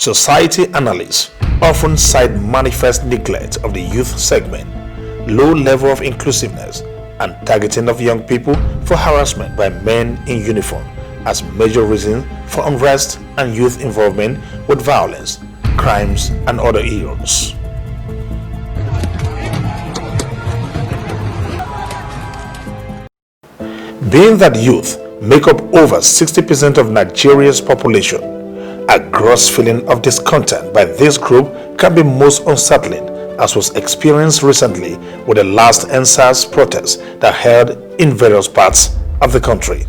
Society analysts often cite manifest neglect of the youth segment, low level of inclusiveness, and targeting of young people for harassment by men in uniform as major reasons for unrest and youth involvement with violence, crimes, and other ills. Being that youth make up over 60% of Nigeria's population, a gross feeling of discontent by this group can be most unsettling, as was experienced recently with the last EndSARS protests that held in various parts of the country.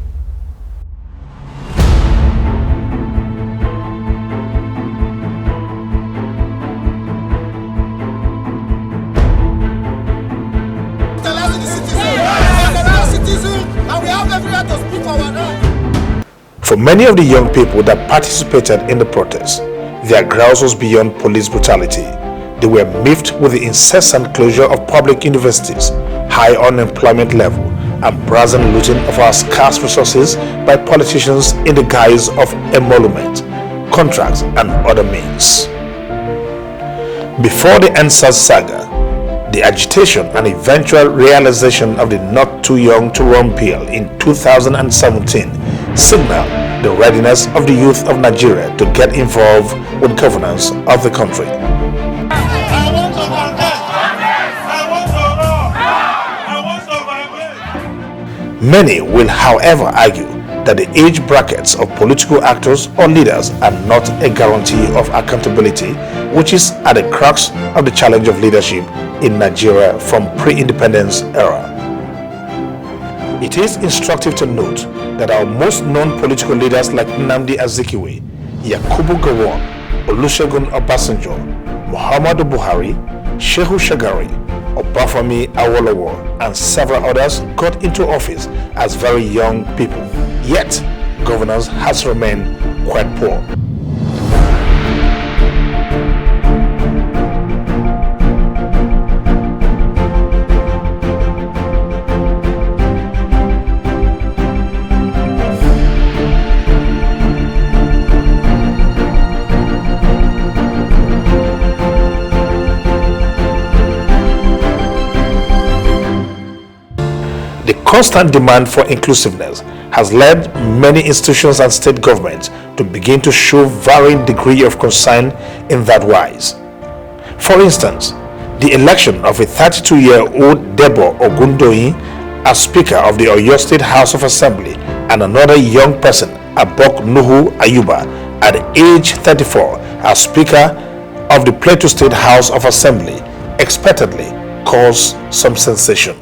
For many of the young people that participated in the protest, their grouse was beyond police brutality. They were miffed with the incessant closure of public universities, high unemployment level, and brazen looting of our scarce resources by politicians in the guise of emolument, contracts, and other means. Before the EndSARS saga, the agitation and eventual realization of the Not Too Young to Run bill in 2017 signaled the readiness of the youth of Nigeria to get involved with governance of the country. Many will, however, argue that the age brackets of political actors or leaders are not a guarantee of accountability, which is at the crux of the challenge of leadership in Nigeria from pre-independence era. It is instructive to note that our most known political leaders like Nnamdi Azikiwe, Yakubu Gowon, Olusegun Obasanjo, Muhammadu Buhari, Shehu Shagari, Obafemi Awolowo, and several others got into office as very young people, yet governance has remained quite poor. Constant demand for inclusiveness has led many institutions and state governments to begin to show varying degree of concern in that wise. For instance, the election of a 32-year-old Debo Ogundoyin as Speaker of the Oyo State House of Assembly and another young person, Abok Nuhu Ayuba, at age 34 as Speaker of the Plateau State House of Assembly, expectedly caused some sensation.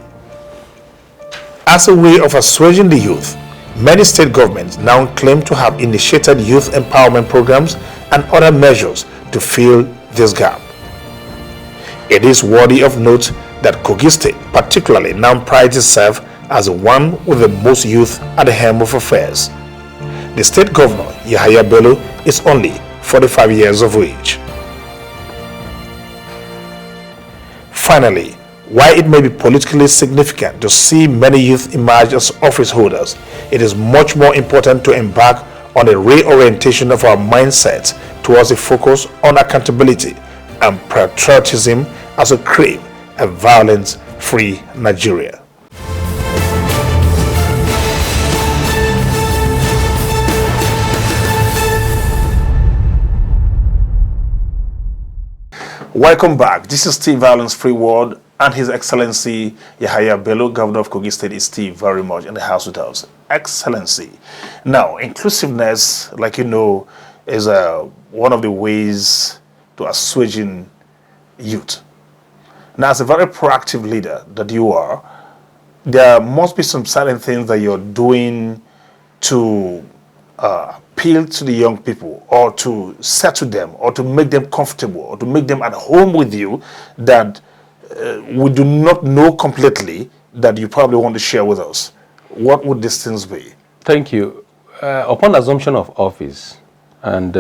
As a way of assuaging the youth, many state governments now claim to have initiated youth empowerment programs and other measures to fill this gap. It is worthy of note that Kogistate particularly now prides itself as the one with the most youth at the helm of affairs. The state governor, Yahaya Bello, is only 45 years of age. Finally, while it may be politically significant to see many youth emerge as office holders, it is much more important to embark on a reorientation of our mindset towards a focus on accountability and patriotism as we crave a violence-free Nigeria. Welcome back. This is Steve Violence-Free World, and His Excellency Yahaya Bello, Governor of Kogistate, is still very much in the house with us. Excellency. Now, inclusiveness, like you know, is one of the ways to assuaging youth. Now, as a very proactive leader that you are, there must be some certain things that you're doing to appeal to the young people, or to settle them, or to make them comfortable, or to make them at home with you, that we do not know completely, that you probably want to share with us. What would these things be? Thank you. Upon assumption of office, and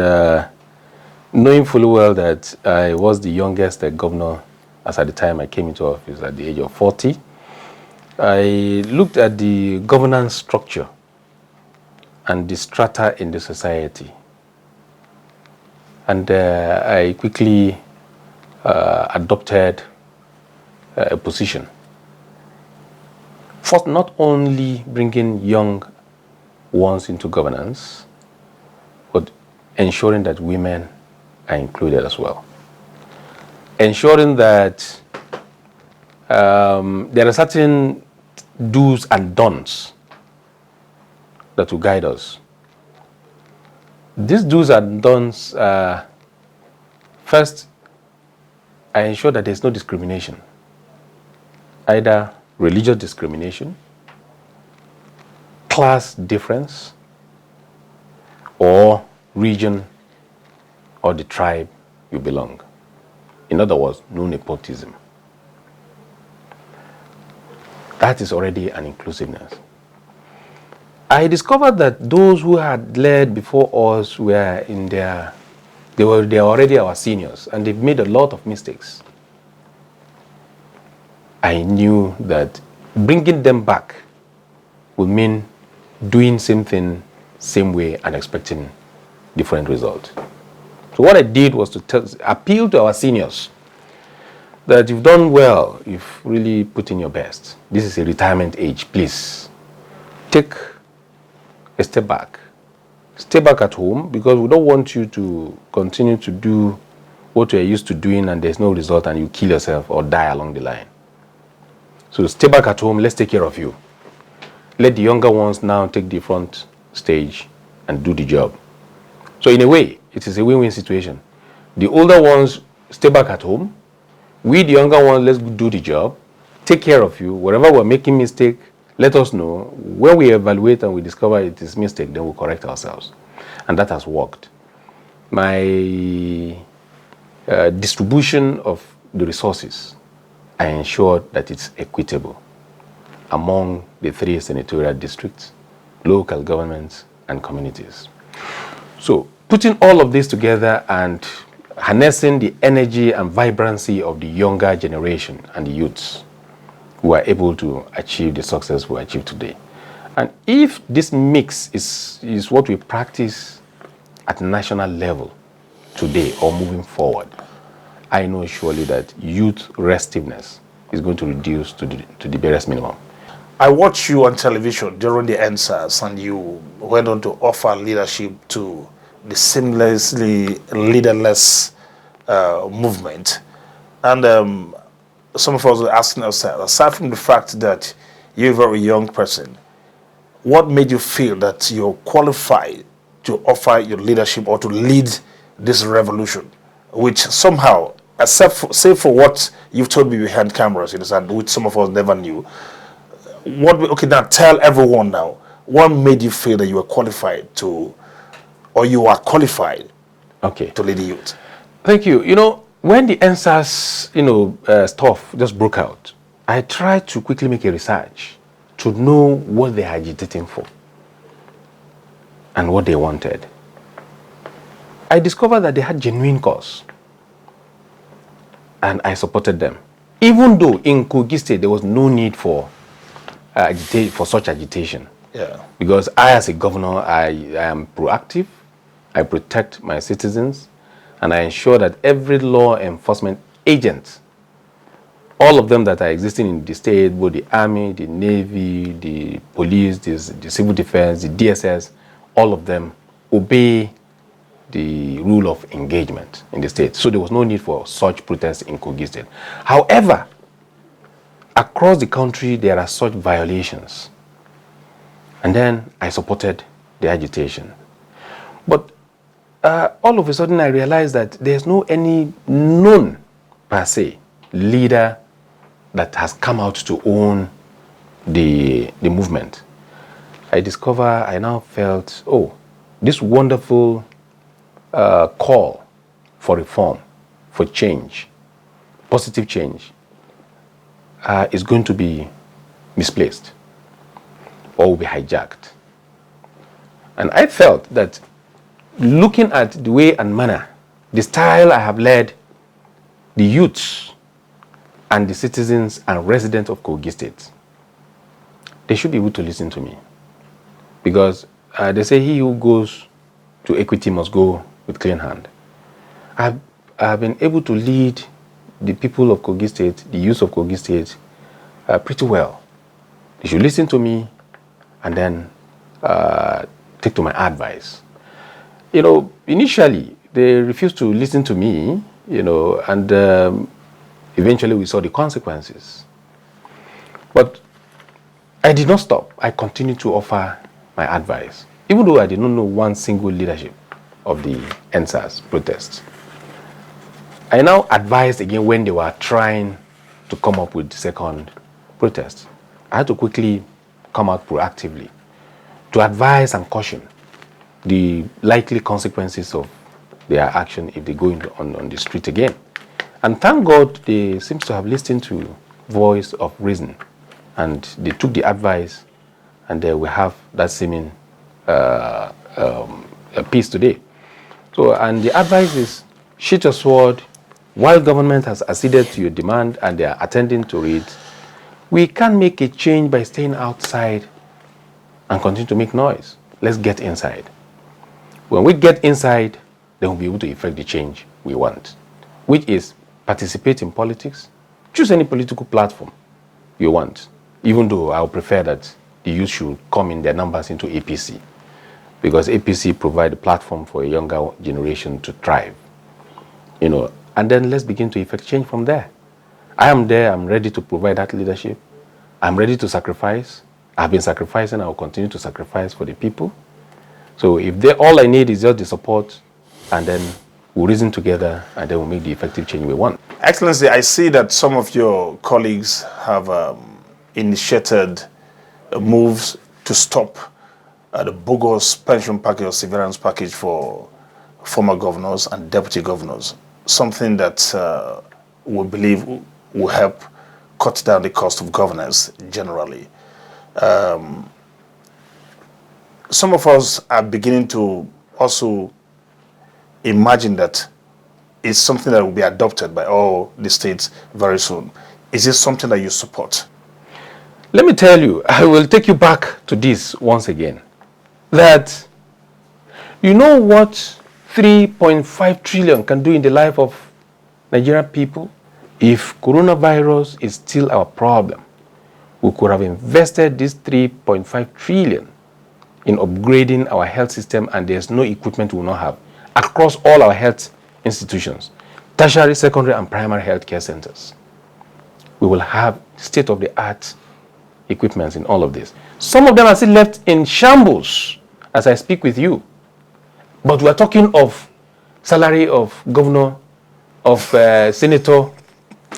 knowing fully well that I was the youngest governor as at the time I came into office at the age of 40, I looked at the governance structure and the strata in the society. And I quickly adopted a position. First, not only bringing young ones into governance, but ensuring that women are included as well. Ensuring that there are certain do's and don'ts that will guide us. These do's and don'ts, first, I ensure that there's no discrimination, either religious discrimination, class difference, or region or the tribe you belong. In other words, no nepotism. That is already an inclusiveness. I discovered that those who had led before us were in their, they were already our seniors, and they've made a lot of mistakes. I knew that bringing them back would mean doing same thing, same way, and expecting different results. So what I did was to appeal to our seniors that you've done well, you've really put in your best. This is a retirement age, please. Take a step back. Stay back at home, because we don't want you to continue to do what you're used to doing and there's no result and you kill yourself or die along the line. So stay back at home, let's take care of you. Let the younger ones now take the front stage and do the job. So in a way, it is a win-win situation. The older ones stay back at home. We, the younger ones, let's do the job, take care of you. Wherever we're making mistake, let us know. When we evaluate and we discover it is mistake, then we'll correct ourselves. And that has worked. My distribution of the resources, I ensured that it's equitable among the 3 senatorial districts, local governments, and communities. So putting all of this together and harnessing the energy and vibrancy of the younger generation and the youths, who are able to achieve the success we achieve today. And if this mix is what we practice at national level today or moving forward, I know surely that youth restiveness is going to reduce to the barest minimum. I watched you on television during the NSAS, and you went on to offer leadership to the seamlessly leaderless movement. And some of us are asking ourselves, aside from the fact that you're a very young person, what made you feel that you're qualified to offer your leadership or to lead this revolution, which somehow, save for what you've told me behind cameras, and which some of us never knew, okay, now tell everyone now, what made you feel that you were qualified to, or you are qualified to lead the youth? Thank you. When the NSAS, stuff just broke out, I tried to quickly make a research to know what they're agitating for and what they wanted. I discovered that they had genuine cause, and I supported them. Even though in Kogistate there was no need for such agitation. Yeah. Because I, as a governor, I am proactive, I protect my citizens, and I ensure that every law enforcement agent, all of them that are existing in the state, both the army, the navy, the police, the civil defense, the DSS, all of them obey the rule of engagement in the state. So there was no need for such protests in Kogistate. However, across the country, there are such violations. And then I supported the agitation. But all of a sudden, I realized that there's no any known, per se, leader that has come out to own the movement. I now felt, this wonderful call for reform, for change, positive change, is going to be misplaced or will be hijacked. And I felt that looking at the way and manner, the style I have led the youths and the citizens and residents of Kogistate, they should be able to listen to me. Because they say he who goes to equity must go with clean hand. I've been able to lead the people of Kogistate, the youth of Kogistate, pretty well. They should listen to me and then take to my advice. Initially, they refused to listen to me, and eventually we saw the consequences. But I did not stop. I continued to offer my advice, even though I did not know one single leadership of the NSAS protests. I now advised again when they were trying to come up with the second protest. I had to quickly come out proactively to advise and caution the likely consequences of their action if they go on the street again. And thank God they seem to have listened to voice of reason, and they took the advice, and we have that seeming peace today. So, and the advice is, sheath your sword. While government has acceded to your demand and they are attending to it, we can't make a change by staying outside and continue to make noise. Let's get inside. When we get inside, then we'll be able to effect the change we want, which is participate in politics. Choose any political platform you want, even though I would prefer that the youth should come in their numbers into APC, because APC provide a platform for a younger generation to thrive. And then let's begin to effect change from there. I am there. I'm ready to provide that leadership. I'm ready to sacrifice. I've been sacrificing. I will continue to sacrifice for the people. So if all I need is just the support, and then we'll reason together, and then we'll make the effective change we want. Excellency, I see that some of your colleagues have initiated moves to stop the bogus pension package or severance package for former governors and deputy governors. Something that we believe will help cut down the cost of governance generally. Some of us are beginning to also imagine that it's something that will be adopted by all the states very soon. Is this something that you support? Let me tell you, I will take you back to this once again, that you know what 3.5 trillion can do in the life of Nigerian people? If coronavirus is still our problem, we could have invested this 3.5 trillion in upgrading our health system, and there's no equipment we will not have across all our health institutions, tertiary, secondary, and primary health care centers. We will have state-of-the-art equipment in all of this. Some of them are still left in shambles as I speak with you. But we are talking of salary of governor, of senator,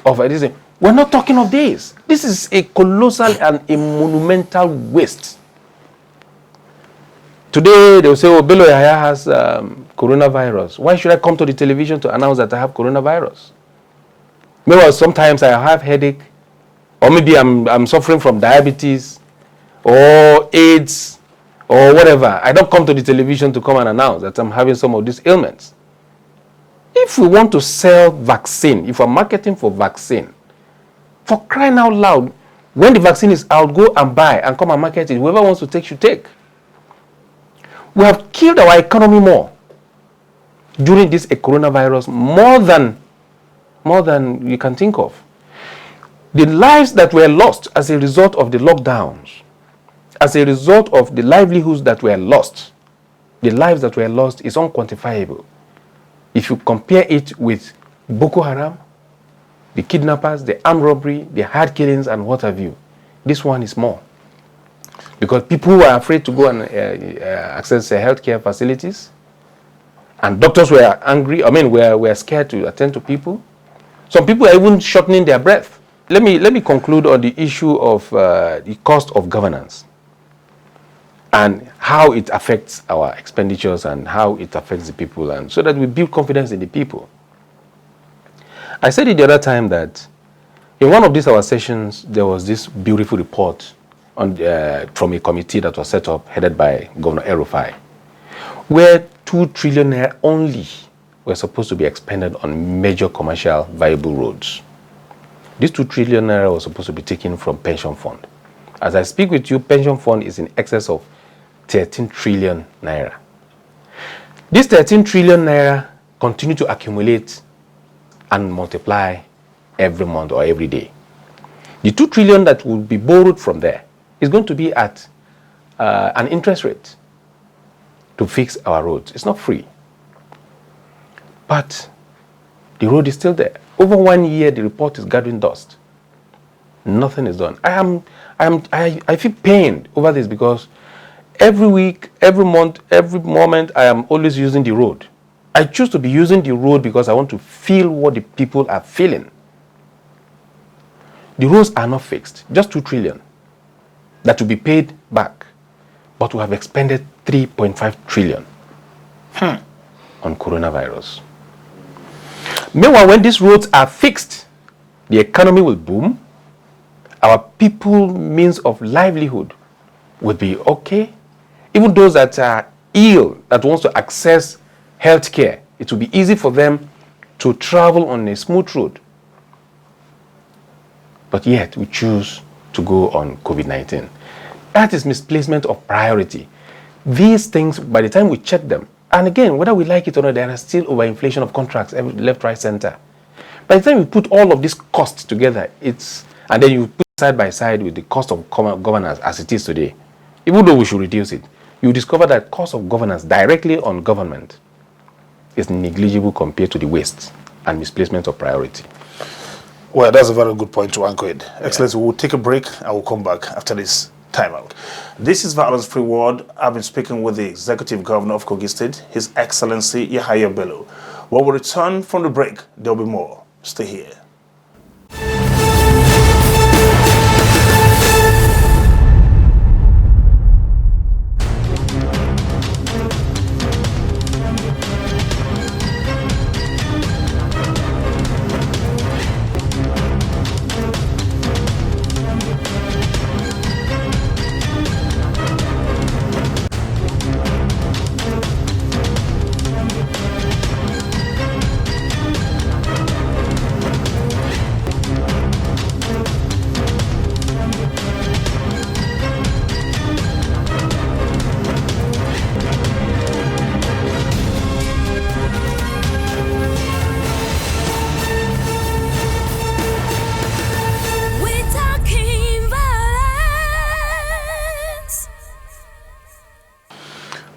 of this. We're not talking of this. This is a colossal and a monumental waste. Today they will say, oh, Bello Yahaya has coronavirus. Why should I come to the television to announce that I have coronavirus? Maybe sometimes I have headache, or maybe I'm suffering from diabetes or AIDS or whatever. I don't come to the television to come and announce that I'm having some of these ailments. If we want to sell vaccine, if we're marketing for vaccine, for crying out loud, when the vaccine is out, go and buy and come and market it. Whoever wants to take should take. We have killed our economy more during this coronavirus, more than you can think of. The lives that were lost as a result of the lockdowns, as a result of the livelihoods that were lost, the lives that were lost is unquantifiable. If you compare it with Boko Haram, the kidnappers, the armed robbery, the hard killings, and what have you, this one is more. Because people were afraid to go and access healthcare facilities, and doctors were angry. Were scared to attend to people. Some people are even shortening their breath. Let me conclude on the issue of the cost of governance and how it affects our expenditures and how it affects the people, and so that we build confidence in the people. I said it the other time that in one of these our sessions there was this beautiful report on from a committee that was set up headed by Governor El-Rufai, where 2 trillion naira only were supposed to be expended on major commercial viable roads. This 2 trillion naira was supposed to be taken from pension fund. As I speak with you, pension fund is in excess of 13 trillion naira. This 13 trillion naira continue to accumulate and multiply every month or every day. The 2 trillion that will be borrowed from there is going to be at an interest rate to fix our roads. It's not free. But the road is still there. Over 1 year, the report is gathering dust. Nothing is done. I feel pained over this because every week, every month, every moment, I am always using the road. I choose to be using the road because I want to feel what the people are feeling. The roads are not fixed, just 2 trillion that will be paid back. But we have expended 3.5 trillion on coronavirus. Meanwhile, when these roads are fixed, the economy will boom. Our people means of livelihood will be okay. Even those that are ill, that wants to access health care, it will be easy for them to travel on a smooth road. But yet we choose to go on COVID-19. That is misplacement of priority. These things, by the time we check them, and again, whether we like it or not, there are still overinflation of contracts, left, right, center. By the time we put all of these costs together, and then you put side by side with the cost of governance as it is today, even though we should reduce it, you discover that cost of governance directly on government is negligible compared to the waste and misplacement of priority. Well, that's a very good point to anchor it. Excellency, we'll take a break and we'll come back after this timeout. This is Violence Free World. I've been speaking with the Executive Governor of Kogistate, His Excellency Yahaya Bello. When we return from the break, there'll be more. Stay here.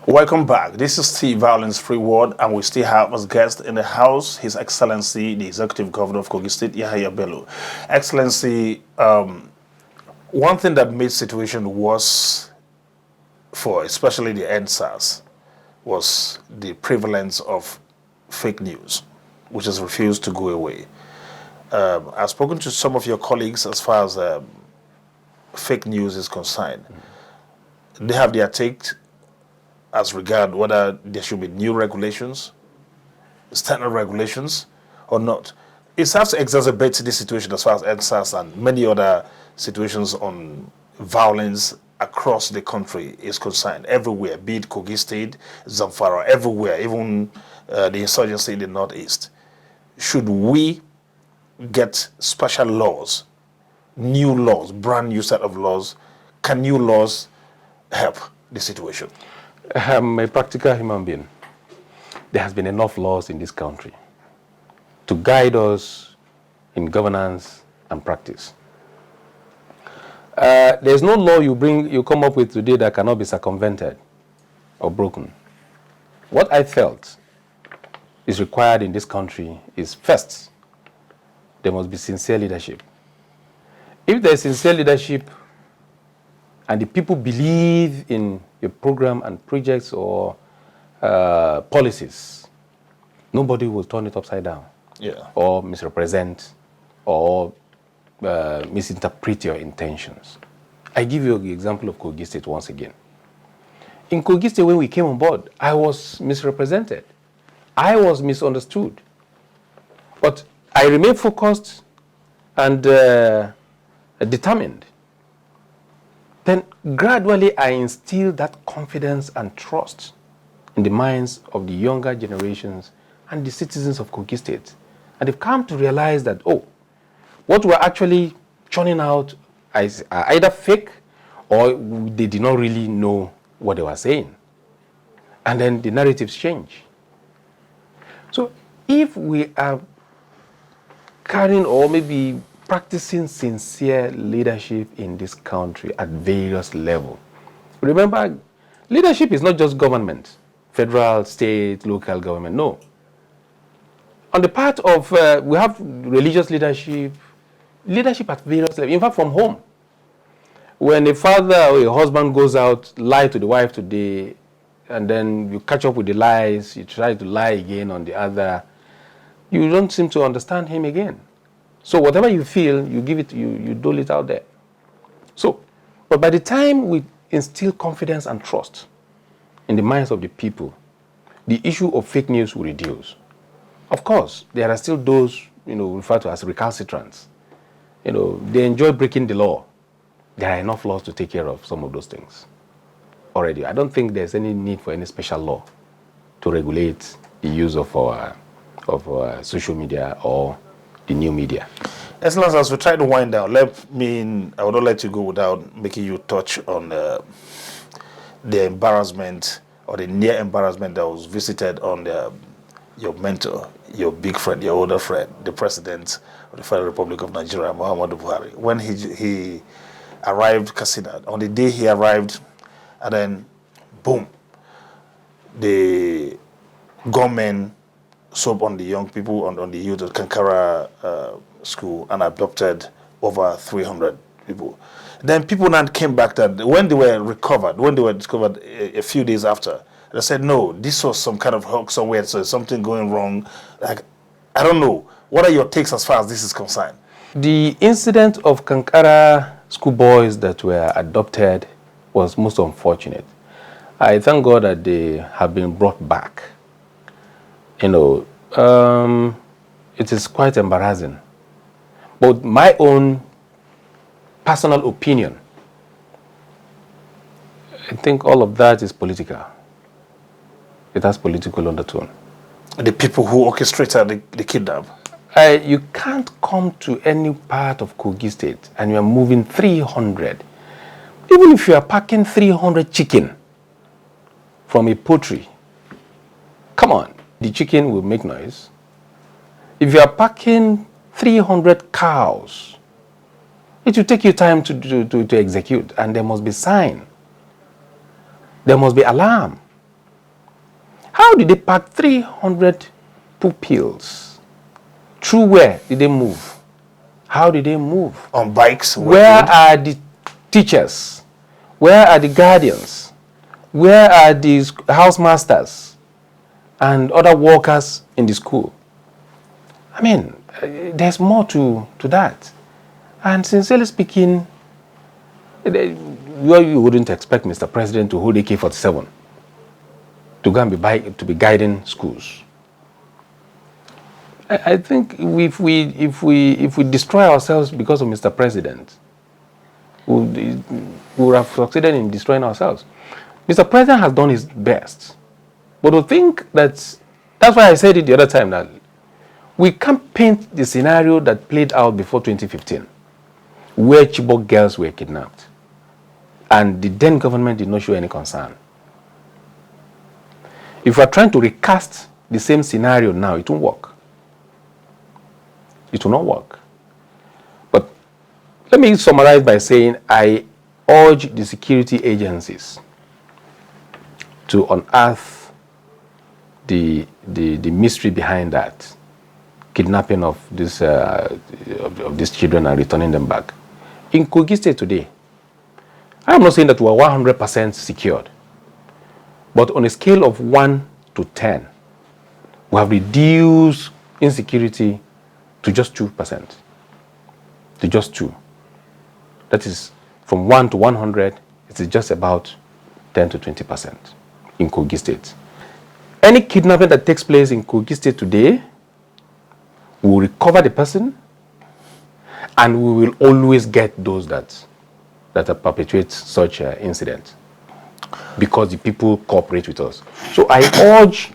Welcome back. This is Steve Violence Free World, and we still have as guest in the house His Excellency, the Executive Governor of Kogistate, Yahaya Bello. Excellency, one thing that made situation worse for especially the NSAS was the prevalence of fake news, which has refused to go away. I've spoken to some of your colleagues as far as fake news is concerned. They have their take as regard whether there should be new regulations, standard regulations, or not. It has to exacerbate this situation as far as NSAS and many other situations on violence across the country is concerned. Everywhere, be it Kogistate, Zamfara, everywhere, even the insurgency in the northeast. Should we get special laws, new laws, brand new set of laws? Can new laws help the situation? I'm a practical human being. There has been enough laws in this country to guide us in governance and practice. There's no law you come up with today that cannot be circumvented or broken. What I felt is required in this country is, first, there must be sincere leadership. If there is sincere leadership and the people believe in your program and projects or policies, nobody will turn it upside down or misrepresent or misinterpret your intentions. I give you the example of Kogistate once again. In Kogistate, when we came on board, I was misrepresented. I was misunderstood. But I remained focused and determined. Then gradually I instilled that confidence and trust in the minds of the younger generations and the citizens of Kogistate. And they've come to realize that, oh, what we're actually churning out is either fake or they did not really know what they were saying. And then the narratives change. So if we are carrying or maybe practicing sincere leadership in this country at various levels, remember, leadership is not just government, federal, state, local government. No. On the part of, we have religious leadership, leadership at various levels, in fact, from home. When a father or a husband goes out, lie to the wife today, and then you catch up with the lies, you try to lie again on the other, you don't seem to understand him again. So whatever you feel, you give it, you dole it out there. So, but by the time we instill confidence and trust in the minds of the people, the issue of fake news will reduce. Of course, there are still those, referred to as recalcitrants. They enjoy breaking the law. There are enough laws to take care of some of those things already. I don't think there's any need for any special law to regulate the use of our social media or the new media. Excellence, as we try to wind down, I would not let you go without making you touch on the embarrassment or the near embarrassment that was visited on your mentor, your big friend, your older friend, the President of the Federal Republic of Nigeria, Muhammadu Buhari, when he arrived Katsina. On the day he arrived, and then boom, the gunmen soap on the young people, on the youth at Kankara school, and abducted over 300 people. Then people now came back that when they were discovered a few days after, they said, no, this was some kind of hoax somewhere, so something going wrong. Like, I don't know. What are your takes as far as this is concerned? The incident of Kankara schoolboys that were adopted was most unfortunate. I thank God that they have been brought back. It is quite embarrassing. But my own personal opinion, I think all of that is political. It has political undertone. The people who orchestrated the kidnap? You can't come to any part of Kogistate and you are moving 300. Even if you are packing 300 chicken from a poultry, come on, the chicken will make noise. If you are packing 300 cows, it will take you time to execute, and there must be sign. There must be alarm. How did they pack 300 pupils? Through where did they move? How did they move? On bikes? Where are the teachers? Where are the guardians? Where are the housemasters and other workers in the school? I mean, there's more to that. And sincerely speaking, you wouldn't expect Mr. President to hold AK-47 to go and be guiding schools. I think if we destroy ourselves because of Mr. President, we would have succeeded in destroying ourselves. Mr. President has done his best, but I think that's why I said it the other time, that we can't paint the scenario that played out before 2015, where Chibok girls were kidnapped, and the then government did not show any concern. If we are trying to recast the same scenario now, it won't work. It will not work. But let me summarize by saying I urge the security agencies to unearth the mystery behind that kidnapping of these children and returning them back. In Kogistate today, I'm not saying that we are 100% secured, but on a scale of 1 to 10, we have reduced insecurity to just 2%. To just 2. That is, from 1 to 100, it is just about 10 to 20% in Kogistate. Any kidnapping that takes place in Kogistate today, we will recover the person, and we will always get those that perpetuate such incidents, because the people cooperate with us. So I urge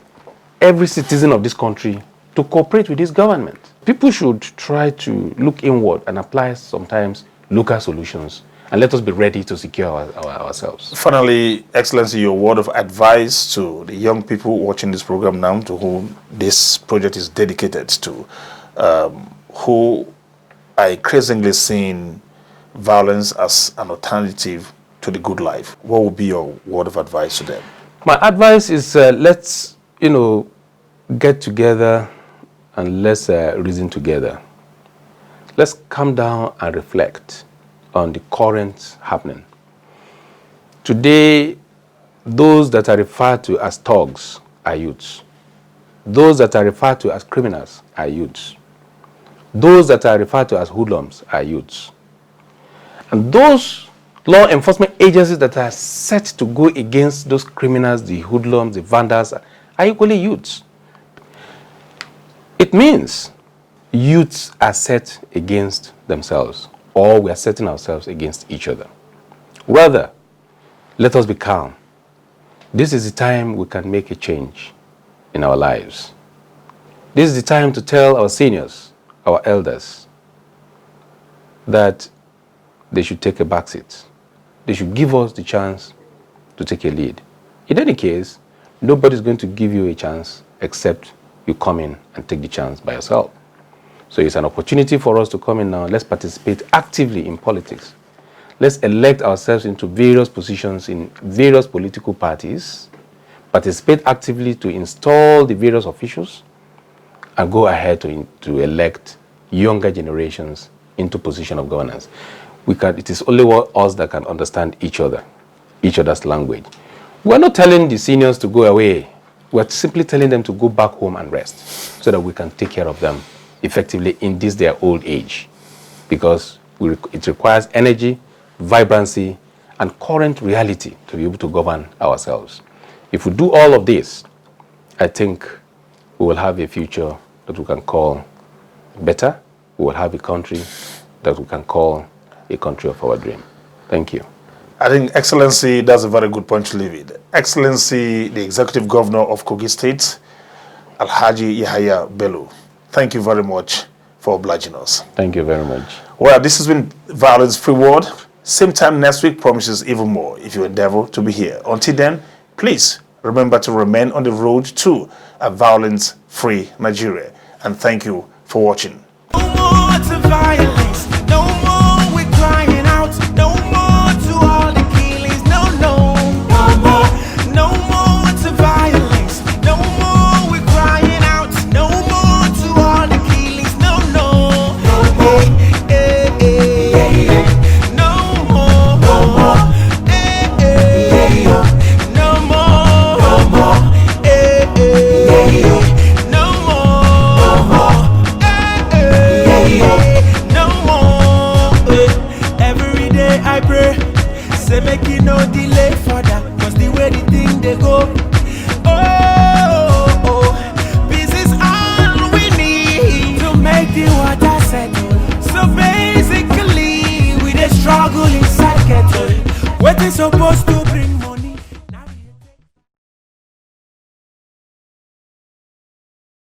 every citizen of this country to cooperate with this government. People should try to look inward and apply sometimes local solutions and let us be ready to secure ourselves. Finally, Excellency, your word of advice to the young people watching this program now, to whom this project is dedicated to, who are increasingly seeing violence as an alternative to the good life. What would be your word of advice to them? My advice is let's, get together and let's reason together. Let's come down and reflect on the current happening. Today, those that are referred to as thugs are youths. Those that are referred to as criminals are youths. Those that are referred to as hoodlums are youths. And those law enforcement agencies that are set to go against those criminals, the hoodlums, the vandals, are equally youths. It means youths are set against themselves, or we are setting ourselves against each other. Rather, let us be calm. This is the time we can make a change in our lives. This is the time to tell our seniors, our elders, that they should take a back seat. They should give us the chance to take a lead. In any case, nobody's going to give you a chance except you come in and take the chance by yourself. So it's an opportunity for us to come in now. Let's participate actively in politics. Let's elect ourselves into various positions in various political parties, participate actively to install the various officials, and go ahead to elect younger generations into position of governance. It is only us that can understand each other's language. We're not telling the seniors to go away. We're simply telling them to go back home and rest so that we can take care of them effectively in their old age. Because it requires energy, vibrancy, and current reality to be able to govern ourselves. If we do all of this, I think we will have a future that we can call better. We will have a country that we can call a country of our dream. Thank you. I think, Excellency, that's a very good point to leave it. Excellency, the Executive Governor of Kogistate, Alhaji Yahaya Bello, thank you very much for obliging us. Thank you very much. Well, this has been Violence Free World. Same time next week promises even more if you endeavor to be here. Until then, please remember to remain on the road to a violence-free Nigeria. And thank you for watching. No more to violence, no more we're crying out, no more to all the killings, no more to violence, no more we're crying out, no more to all the killings, no more, no more, no more, every day I pray, say make it no delay for that, cause the way the thing they go, peace is all we need to make the water settle. So basically we dey struggle inside kettle, what is supposed to